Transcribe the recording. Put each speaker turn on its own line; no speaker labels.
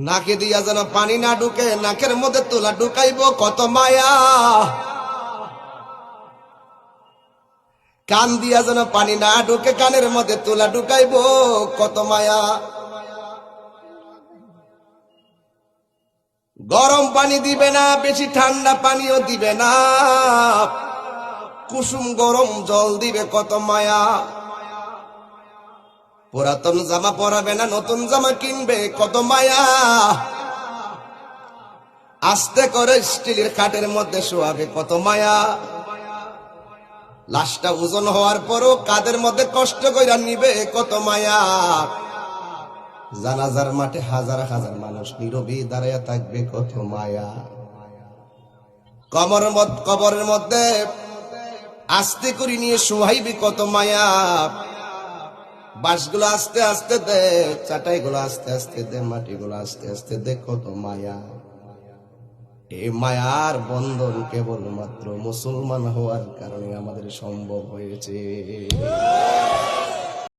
নাকে দিয়া যেন পানি না ঢুকে, নাকের মধ্যে তুলা ঢুকাইব কত মায়া। কান দিয়া যেন পানি না ঢুকে, কানের মধ্যে তুলা ঢুকাইব কত মায়া। গরম পানি দিবে না, বেশি ঠান্ডা পানিও দিবে না, কুসুম গরম জল দিবে কত মায়া। পুরাতন জামা পরাবে না, নতুন জামা কিনবে কত মায়া। আস্তে করে স্টিলের খাটের মধ্যে শোয়াবে কত মায়া। লাশটা ওজন হওয়ার পরও কাদের মধ্যে কষ্ট কইরা নিবে কত মায়া। জানাজার মাঠে হাজার হাজার মানুষ নীরবে দাঁড়াইয়া থাকবে কত মায়া। কবরের মধ্যে আস্তে করে নিয়ে শোয়াইবি কত মায়া। বাঁশগুলো আস্তে আস্তে দে, চাটাইগুলো আস্তে আস্তে দে, মাটিগুলো আস্তে আস্তে দে, কত মায়া। এই মায়ার বন্ধন কেবলমাত্র মুসলমান হওয়ার কারণে আমাদের সম্ভব হয়েছে।